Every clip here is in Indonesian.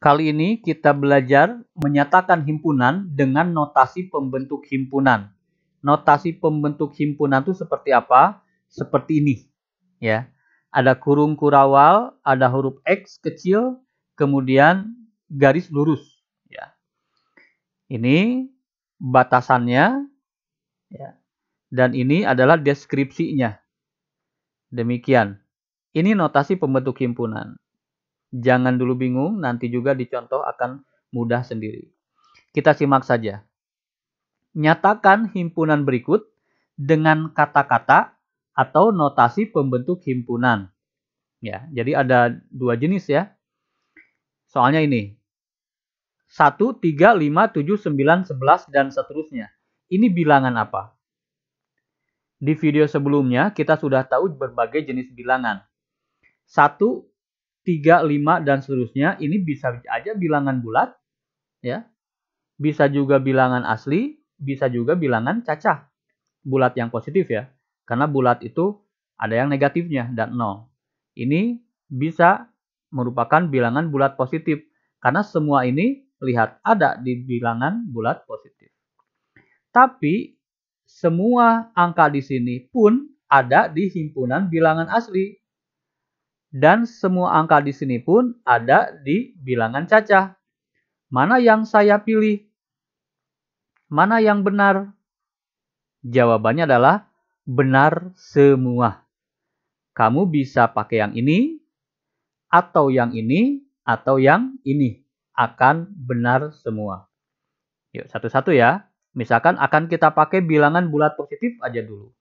Kali ini kita belajar menyatakan himpunan dengan notasi pembentuk himpunan. Notasi pembentuk himpunan itu seperti apa? Seperti ini, ya. Ada kurung kurawal, ada huruf X kecil, kemudian garis lurus, ya. Ini batasannya, ya. Dan ini adalah deskripsinya. Demikian. Ini notasi pembentuk himpunan. Jangan dulu bingung, nanti juga dicontoh akan mudah sendiri. Kita simak saja. Nyatakan himpunan berikut dengan kata-kata atau notasi pembentuk himpunan. Ya, jadi ada dua jenis ya. Soalnya ini. 1, 3, 5, 7, 9, 11, dan seterusnya. Ini bilangan apa? Di video sebelumnya kita sudah tahu berbagai jenis bilangan. 1, 3, 5, dan seterusnya ini bisa aja bilangan bulat, ya. Bisa juga bilangan asli, bisa juga bilangan cacah. Bulat yang positif ya. Karena bulat itu ada yang negatifnya dan 0. Ini bisa merupakan bilangan bulat positif. Karena semua ini lihat ada di bilangan bulat positif. Tapi semua angka di sini pun ada di himpunan bilangan asli. Dan semua angka di sini pun ada di bilangan cacah. Mana yang saya pilih? Mana yang benar? Jawabannya adalah benar semua. Kamu bisa pakai yang ini, atau yang ini, atau yang ini. Akan benar semua. Yuk, satu-satu ya. Misalkan akan kita pakai bilangan bulat positif aja dulu.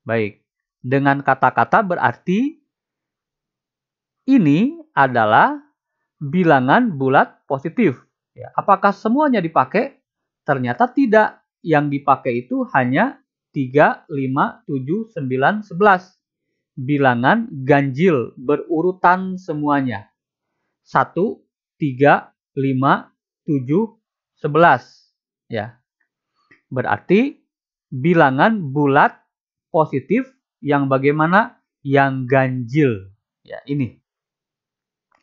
Baik. Dengan kata-kata berarti ini adalah bilangan bulat positif. Ya, apakah semuanya dipakai? Ternyata tidak. Yang dipakai itu hanya 3, 5, 7, 9, 11. Bilangan ganjil berurutan semuanya. 1, 3, 5, 7, 11. Ya. Berarti bilangan bulat positif yang bagaimana? Yang ganjil. Ya, ini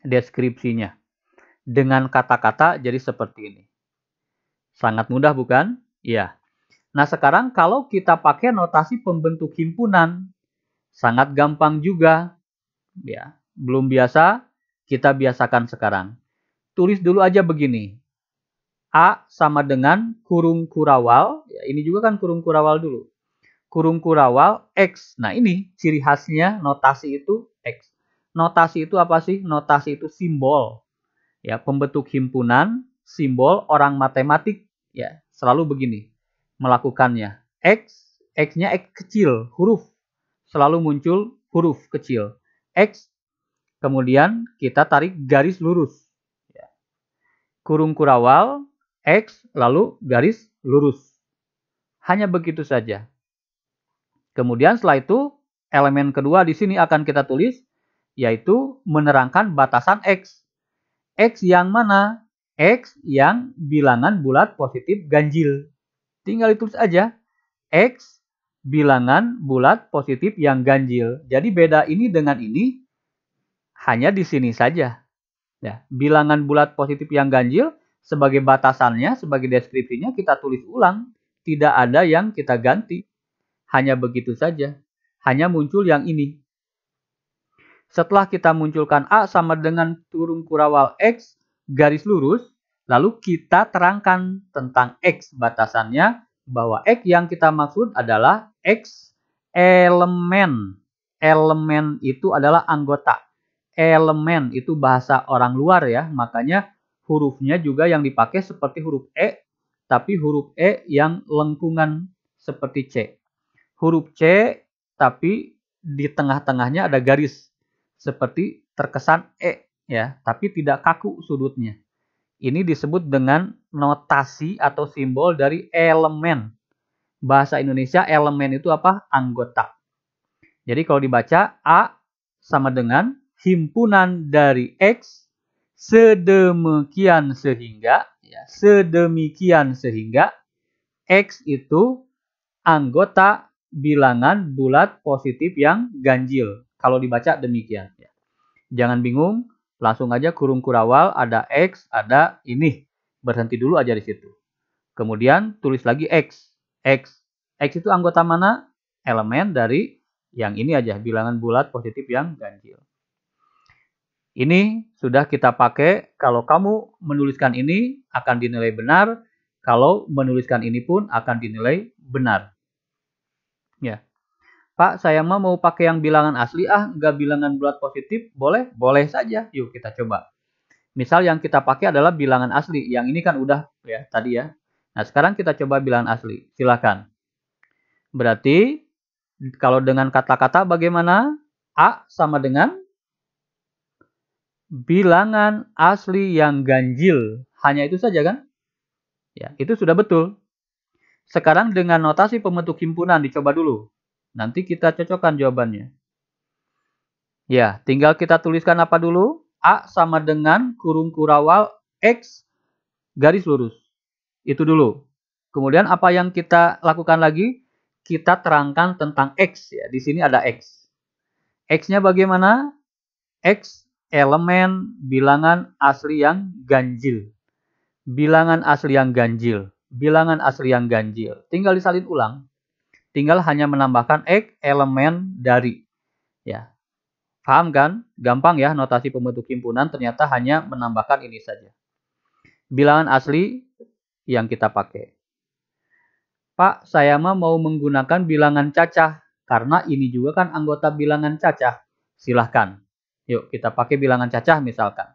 deskripsinya. Dengan kata-kata jadi seperti ini. Sangat mudah bukan? Iya. Nah sekarang kalau kita pakai notasi pembentuk himpunan, sangat gampang juga. Ya, belum biasa, kita biasakan sekarang. Tulis dulu aja begini. A sama dengan kurung kurawal. Ya, ini juga kan kurung kurawal dulu. Kurung kurawal X. Nah ini ciri khasnya notasi itu X. Notasi itu apa sih? Notasi itu simbol. Ya, pembentuk himpunan, simbol orang matematik. Ya, selalu begini melakukannya. X, X-nya X kecil, huruf. Selalu muncul huruf kecil. X, kemudian kita tarik garis lurus. Ya. Kurung kurawal, X, lalu garis lurus. Hanya begitu saja. Kemudian setelah itu, elemen kedua di sini akan kita tulis, yaitu menerangkan batasan X. X yang mana? X yang bilangan bulat positif ganjil. Tinggal ditulis aja. X bilangan bulat positif yang ganjil. Jadi beda ini dengan ini hanya di sini saja. Ya, bilangan bulat positif yang ganjil sebagai batasannya, sebagai deskripsinya kita tulis ulang. Tidak ada yang kita ganti. Hanya begitu saja. Hanya muncul yang ini. Setelah kita munculkan A sama dengan kurung kurawal X garis lurus, lalu kita terangkan tentang X batasannya, bahwa X yang kita maksud adalah X elemen. Elemen itu adalah anggota. Elemen itu bahasa orang luar ya, makanya hurufnya juga yang dipakai seperti huruf E, tapi huruf E yang lengkungan seperti C. Huruf C, tapi di tengah-tengahnya ada garis, seperti terkesan E ya, tapi tidak kaku sudutnya. Ini disebut dengan notasi atau simbol dari elemen. Bahasa Indonesia elemen itu apa? Anggota. Jadi kalau dibaca A sama dengan himpunan dari X sedemikian sehingga, ya, sedemikian sehingga X itu anggota bilangan bulat positif yang ganjil. Kalau dibaca demikian. Ya. Jangan bingung, Langsung aja kurung kurawal, ada X, ada ini. Berhenti dulu aja di situ. Kemudian tulis lagi X. X. X itu anggota mana? Elemen dari yang ini aja, bilangan bulat positif yang ganjil. Ini sudah kita pakai. Kalau kamu menuliskan ini akan dinilai benar. Kalau menuliskan ini pun akan dinilai benar. Ya. Pak, saya mau pakai yang bilangan asli, nggak bilangan bulat positif, boleh? Boleh saja. Yuk kita coba. Misal yang kita pakai adalah bilangan asli. Yang ini kan udah ya tadi ya. Nah, sekarang kita coba bilangan asli. Silakan. Berarti kalau dengan kata-kata bagaimana? A sama dengan bilangan asli yang ganjil. Hanya itu saja kan? Ya, itu sudah betul. Sekarang dengan notasi pembentuk himpunan dicoba dulu. Nanti kita cocokkan jawabannya. Ya, tinggal kita tuliskan apa dulu? A sama dengan kurung kurawal X garis lurus. Itu dulu. Kemudian apa yang kita lakukan lagi? Kita terangkan tentang X ya. Di sini ada X. X-nya bagaimana? X elemen bilangan asli yang ganjil. Bilangan asli yang ganjil. Bilangan asli yang ganjil. Tinggal disalin ulang. Tinggal hanya menambahkan X elemen dari. Ya. Paham kan? Gampang ya notasi pembentuk himpunan, ternyata hanya menambahkan ini saja. Bilangan asli yang kita pakai. Pak, saya mau menggunakan bilangan cacah. Karena ini juga kan anggota bilangan cacah. Silahkan. Yuk kita pakai bilangan cacah misalkan.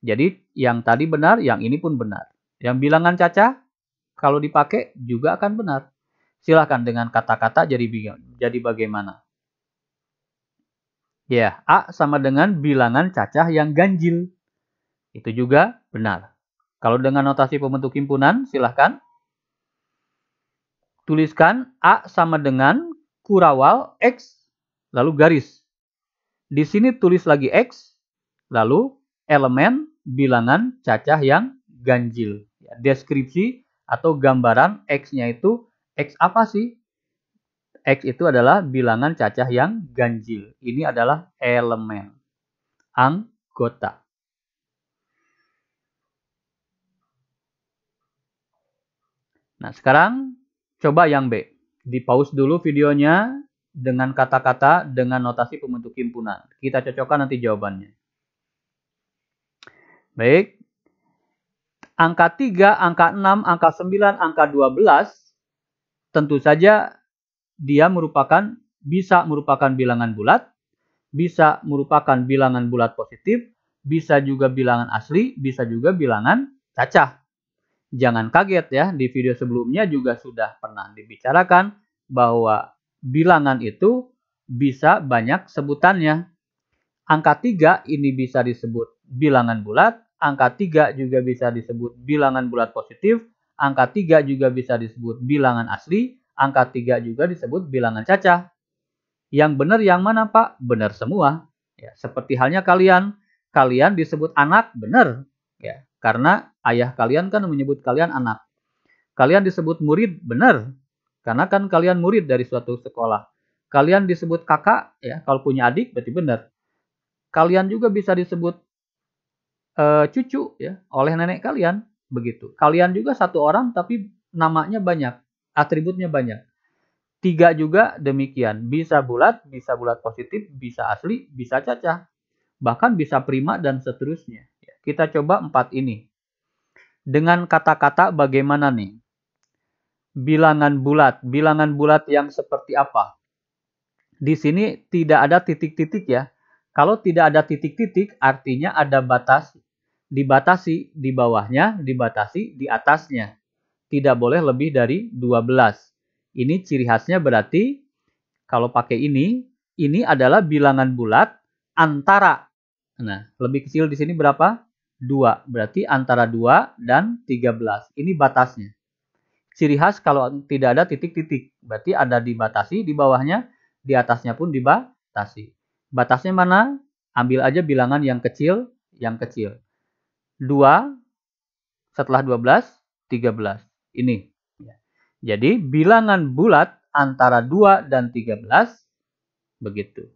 Jadi yang tadi benar, yang ini pun benar. Yang bilangan cacah, kalau dipakai juga akan benar. Silahkan dengan kata-kata jadi bagaimana? Ya, A sama dengan bilangan cacah yang ganjil. Itu juga benar. Kalau dengan notasi pembentuk himpunan, silahkan. Tuliskan A sama dengan kurawal X, lalu garis. Di sini tulis lagi X, lalu elemen bilangan cacah yang ganjil. Deskripsi atau gambaran X-nya itu, X apa sih? X itu adalah bilangan cacah yang ganjil. Ini adalah elemen, anggota. Nah, sekarang coba yang B. Di-pause dulu videonya dengan kata-kata dengan notasi pembentuk himpunan. Kita cocokkan nanti jawabannya. Baik. Angka 3, angka 6, angka 9, angka 12 tentu saja dia bisa merupakan bilangan bulat, bisa merupakan bilangan bulat positif, bisa juga bilangan asli, bisa juga bilangan cacah. Jangan kaget ya, di video sebelumnya juga sudah pernah dibicarakan bahwa bilangan itu bisa banyak sebutannya. Angka 3 ini bisa disebut bilangan bulat, angka 3 juga bisa disebut bilangan bulat positif, angka 3 juga bisa disebut bilangan asli, angka 3 juga disebut bilangan cacah. Yang benar yang mana Pak? Benar semua. Ya, seperti halnya kalian disebut anak, benar. Ya, karena ayah kalian kan menyebut kalian anak. Kalian disebut murid, benar. Karena kan kalian murid dari suatu sekolah. Kalian disebut kakak, ya kalau punya adik berarti benar. Kalian juga bisa disebut cucu ya oleh nenek kalian, begitu. Kalian juga satu orang tapi namanya banyak, atributnya banyak. 3 juga demikian, bisa bulat positif, bisa asli, bisa cacah. Bahkan bisa prima dan seterusnya. Kita coba 4 ini. Dengan kata-kata bagaimana nih? Bilangan bulat yang seperti apa? Di sini tidak ada titik-titik ya. Kalau tidak ada titik-titik artinya ada batas. Dibatasi di bawahnya, dibatasi di atasnya. Tidak boleh lebih dari 12. Ini ciri khasnya berarti kalau pakai ini adalah bilangan bulat antara. Nah, lebih kecil di sini berapa? 2. Berarti antara 2 dan 13. Ini batasnya. Ciri khas kalau tidak ada titik-titik. Berarti ada dibatasi di bawahnya, di atasnya pun dibatasi. Batasnya mana? Ambil aja bilangan yang kecil, 2 setelah 12, 13. Ini. Jadi bilangan bulat antara 2 dan 13 begitu.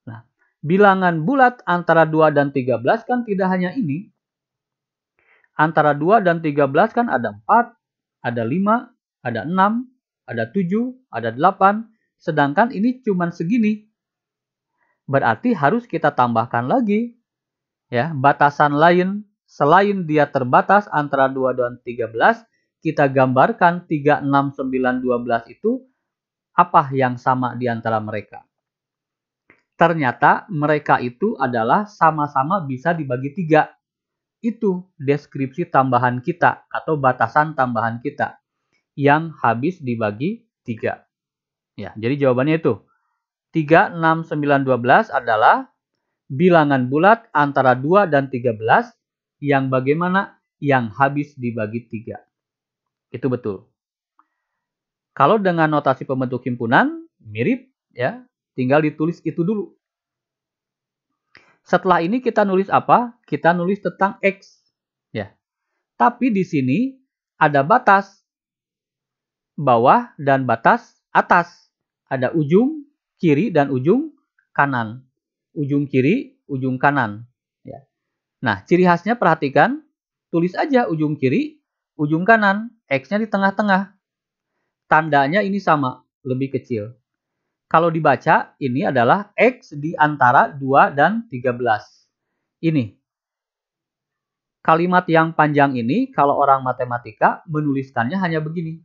Nah, Bilangan bulat antara 2 dan 13 kan tidak hanya ini. Antara 2 dan 13 kan ada 4, ada 5, ada 6, ada 7, ada 8. Sedangkan ini cuma segini. Berarti harus kita tambahkan lagi. Ya, batasan lain selain dia terbatas antara 2 dan 13, kita gambarkan 3, 6, 9, 12 itu apa yang sama di antara mereka. Ternyata mereka itu adalah sama-sama bisa dibagi 3. Itu deskripsi tambahan kita atau batasan tambahan kita yang habis dibagi 3. Ya, jadi jawabannya itu 3, 6, 9, 12 adalah bilangan bulat antara 2 dan 13 yang bagaimana? Yang habis dibagi 3. Itu betul. Kalau dengan notasi pembentuk himpunan, mirip ya, tinggal ditulis itu dulu. Setelah ini kita nulis apa? Kita nulis tentang X. Ya. Tapi di sini ada batas bawah dan batas atas. Ada ujung kiri dan ujung kanan. Ujung kiri, ujung kanan. Ya. Nah, ciri khasnya perhatikan. Tulis aja ujung kiri, ujung kanan. X-nya di tengah-tengah. Tandanya ini sama, lebih kecil. Kalau dibaca, ini adalah X di antara 2 dan 13. Ini. Kalimat yang panjang ini, kalau orang matematika, menuliskannya hanya begini.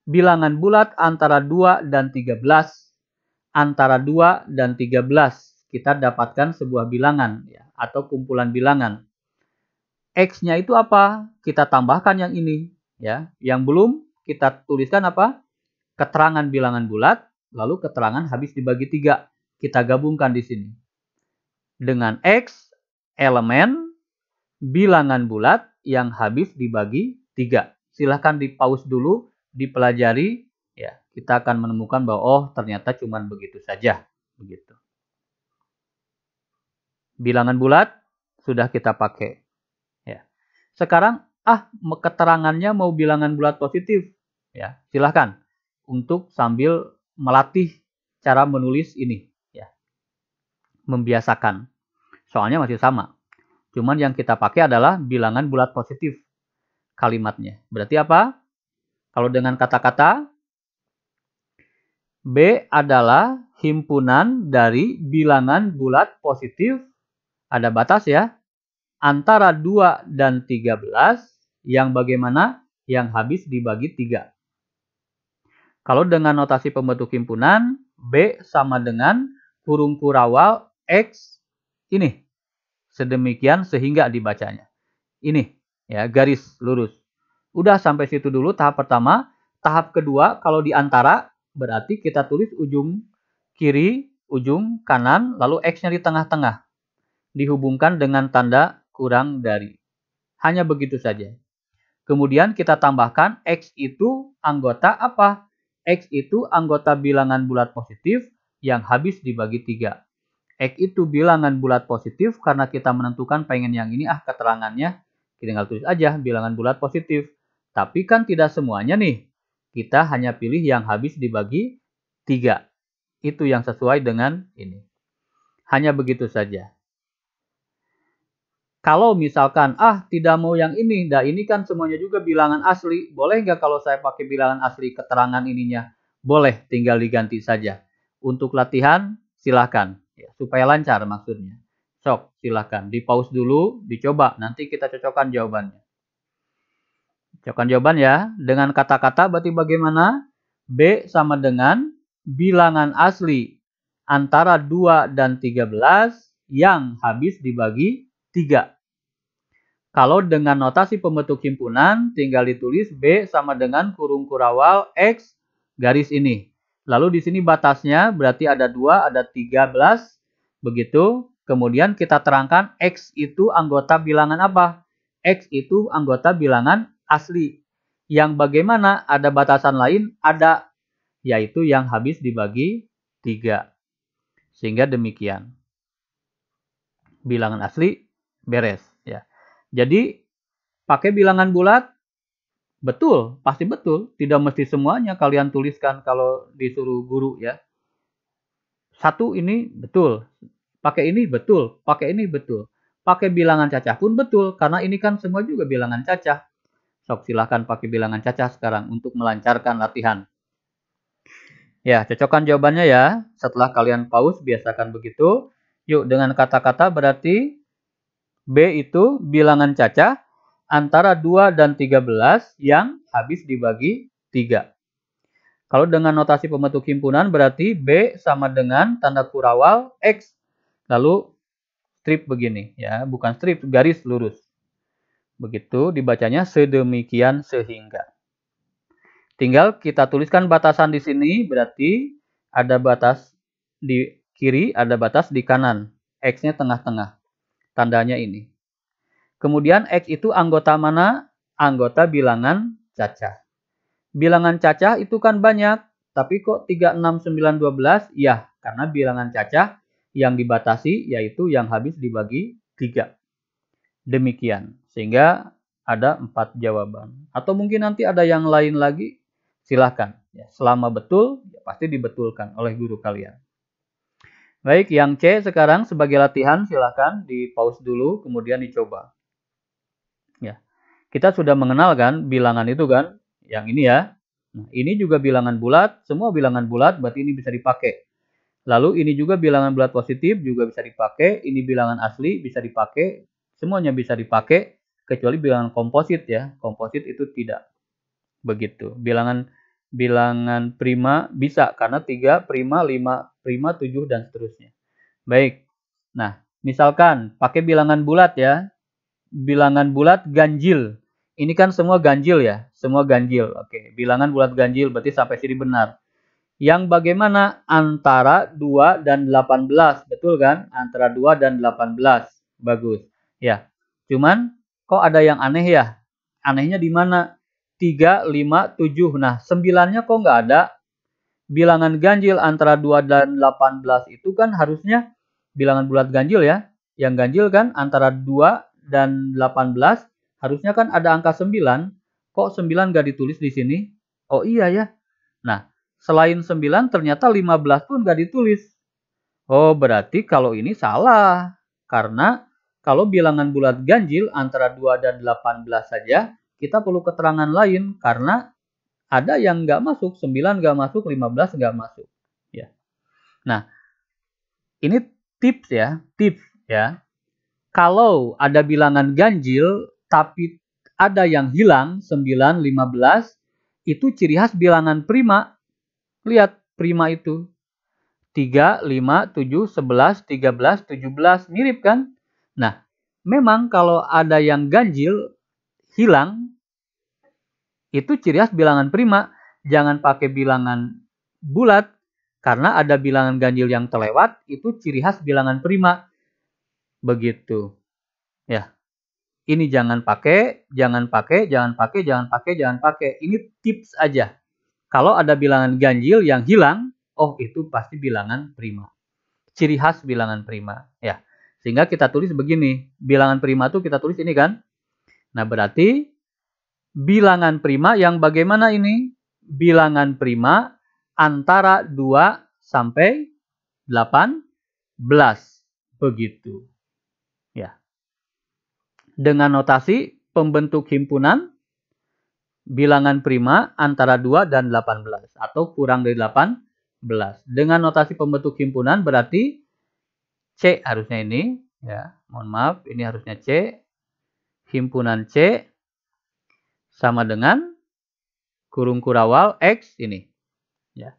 Bilangan bulat antara 2 dan 13. Antara 2 dan 13. Kita dapatkan sebuah bilangan, ya, atau kumpulan bilangan. X-nya itu apa? Kita tambahkan yang ini. Ya. Yang belum, kita tuliskan apa? Keterangan bilangan bulat. Lalu keterangan habis dibagi 3. Kita gabungkan di sini. Dengan X, elemen bilangan bulat yang habis dibagi 3. Silahkan di pause dulu, dipelajari. Ya, kita akan menemukan bahwa oh ternyata cuma begitu saja. Begitu. Bilangan bulat sudah kita pakai. Ya. Sekarang, keterangannya mau bilangan bulat positif. Ya, silahkan untuk sambil melatih cara menulis ini, ya. Membiasakan. Soalnya masih sama. Cuman yang kita pakai adalah bilangan bulat positif kalimatnya. Berarti apa? Kalau dengan kata-kata, B adalah himpunan dari bilangan bulat positif, ada batas ya, antara 2 dan 13, yang bagaimana? Yang habis dibagi 3. Kalau dengan notasi pembentuk himpunan, B sama dengan kurung kurawal X ini. Sedemikian sehingga dibacanya. Ini, ya, garis lurus. Udah sampai situ dulu tahap pertama. Tahap kedua, kalau di antara, berarti kita tulis ujung kiri, ujung kanan, lalu X-nya di tengah-tengah. Dihubungkan dengan tanda kurang dari. Hanya begitu saja. Kemudian kita tambahkan X itu anggota apa? X itu anggota bilangan bulat positif yang habis dibagi 3. X itu bilangan bulat positif karena kita menentukan pengen yang ini keterangannya. Kita tinggal tulis aja bilangan bulat positif. Tapi kan tidak semuanya nih. Kita hanya pilih yang habis dibagi 3. Itu yang sesuai dengan ini. Hanya begitu saja. Kalau misalkan, tidak mau yang ini, ini kan semuanya juga bilangan asli. Boleh nggak kalau saya pakai bilangan asli keterangan ininya? Boleh, tinggal diganti saja. Untuk latihan, silahkan. Ya, supaya lancar maksudnya. Sok, silahkan. Di pause dulu, dicoba. Nanti kita cocokkan jawabannya. Cocokkan jawaban ya. Dengan kata-kata berarti bagaimana? B sama dengan bilangan asli antara 2 dan 13 yang habis dibagi 3. Kalau dengan notasi pembentuk himpunan, tinggal ditulis B sama dengan kurung kurawal X garis ini. Lalu di sini batasnya berarti ada 2, ada 13. Begitu. Kemudian kita terangkan X itu anggota bilangan apa? X itu anggota bilangan asli. Yang bagaimana? Ada batasan lain? Ada. Yaitu yang habis dibagi 3. Sehingga demikian. Bilangan asli beres. Ya. Jadi, pakai bilangan bulat, betul, pasti betul. Tidak mesti semuanya kalian tuliskan kalau disuruh guru ya. 1 ini betul. Pakai ini betul, pakai ini betul. Pakai bilangan cacah pun betul, karena ini kan semua juga bilangan cacah. Sok, silahkan pakai bilangan cacah sekarang untuk melancarkan latihan. Ya, cocokkan jawabannya ya. Setelah kalian pause, biasakan begitu. Yuk, dengan kata-kata berarti B itu bilangan cacah antara 2 dan 13 yang habis dibagi 3. Kalau dengan notasi pembentuk himpunan berarti B sama dengan tanda kurawal X. Lalu strip begini ya, bukan strip, garis lurus. Begitu dibacanya sedemikian sehingga. Tinggal kita tuliskan batasan di sini, berarti ada batas di kiri, ada batas di kanan. X-nya tengah-tengah. Tandanya ini. Kemudian X itu anggota mana? Anggota bilangan cacah. Bilangan cacah itu kan banyak, tapi kok 3, 6, 9, 12? Ya, karena bilangan cacah yang dibatasi yaitu yang habis dibagi 3. Demikian, sehingga ada 4 jawaban. Atau mungkin nanti ada yang lain lagi, silahkan. Ya, selama betul, ya pasti dibetulkan oleh guru kalian. Baik, yang C sekarang sebagai latihan silahkan di pause dulu, kemudian dicoba. Ya, kita sudah mengenal kan bilangan itu kan, yang ini ya. Nah, ini juga bilangan bulat, semua bilangan bulat berarti ini bisa dipakai. Lalu ini juga bilangan bulat positif juga bisa dipakai, ini bilangan asli bisa dipakai, semuanya bisa dipakai kecuali bilangan komposit ya. Komposit itu tidak. Begitu. Bilangan prima bisa karena 3, prima, 5, prima, 7 dan seterusnya. Baik. Nah, misalkan pakai bilangan bulat ya. Bilangan bulat ganjil. Ini kan semua ganjil ya, semua ganjil. Oke, bilangan bulat ganjil berarti sampai sini benar. Yang bagaimana antara 2 dan 18, betul kan? Antara 2 dan 18. Bagus. Ya. Cuman kok ada yang aneh ya? Anehnya di mana? 3, 5, 7. Nah, 9-nya kok nggak ada? Bilangan ganjil antara 2 dan 18 itu kan harusnya bilangan bulat ganjil ya. Yang ganjil kan antara 2 dan 18 harusnya kan ada angka 9. Kok 9 nggak ditulis di sini? Oh iya ya. Nah, selain 9 ternyata 15 pun nggak ditulis. Oh, berarti kalau ini salah. Karena kalau bilangan bulat ganjil antara 2 dan 18 saja, kita perlu keterangan lain. Karena ada yang nggak masuk, 9 nggak masuk, 15 nggak masuk. Ya. Nah, ini tips ya. Kalau ada bilangan ganjil, tapi ada yang hilang, 9, 15, itu ciri khas bilangan prima. Lihat, prima itu. 3, 5, 7, 11, 13, 17. Mirip kan? Nah, memang kalau ada yang ganjil, hilang, itu ciri khas bilangan prima. Jangan pakai bilangan bulat, karena ada bilangan ganjil yang terlewat, itu ciri khas bilangan prima. Begitu. Ya. Ini jangan pakai, jangan pakai, jangan pakai, jangan pakai, jangan pakai. Ini tips aja. Kalau ada bilangan ganjil yang hilang, oh itu pasti bilangan prima. Ciri khas bilangan prima. Ya. Sehingga kita tulis begini. Bilangan prima itu kita tulis ini kan. Nah, berarti bilangan prima yang bagaimana ini? Bilangan prima antara 2 sampai 18. Begitu. Ya. Dengan notasi pembentuk himpunan bilangan prima antara 2 dan 18 atau kurang dari 18. Dengan notasi pembentuk himpunan berarti C harusnya ini ya. Mohon maaf, ini harusnya C. Himpunan C sama dengan kurung kurawal X ini. Ya.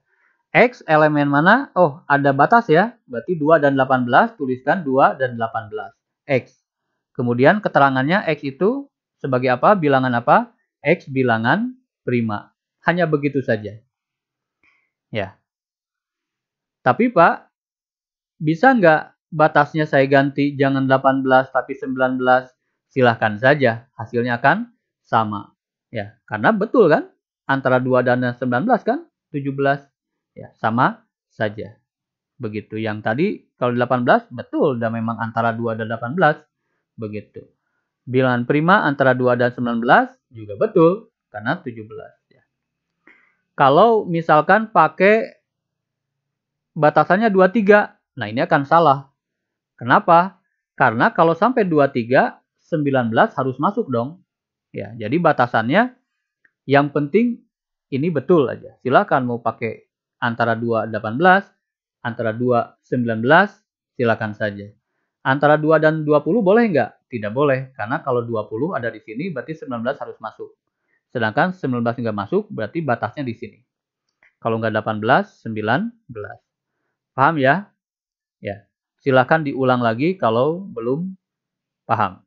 X elemen mana? Oh, ada batas ya. Berarti 2 dan 18, tuliskan 2 dan 18. X. Kemudian keterangannya X itu sebagai apa? Bilangan apa? X bilangan prima. Hanya begitu saja. Ya. Tapi Pak, bisa nggak batasnya saya ganti jangan 18 tapi 19? Silahkan saja. Hasilnya akan sama. Ya, karena betul kan? Antara 2 dan 19 kan? 17. Ya, sama saja. Begitu. Yang tadi kalau 18 betul dan memang antara 2 dan 18. Begitu. Bilangan prima antara 2 dan 19 juga betul karena 17 ya. Kalau misalkan pakai batasannya 23, nah ini akan salah. Kenapa? Karena kalau sampai 23, 19 harus masuk dong. Ya, jadi batasannya yang penting ini betul aja. Silakan mau pakai antara 2, 18, antara 2, 19, silakan saja. Antara 2 dan 20 boleh nggak? Tidak boleh, karena kalau 20 ada di sini berarti 19 harus masuk. Sedangkan 19 nggak masuk berarti batasnya di sini. Kalau nggak 18, 19. Paham ya? Ya. Silakan diulang lagi kalau belum paham.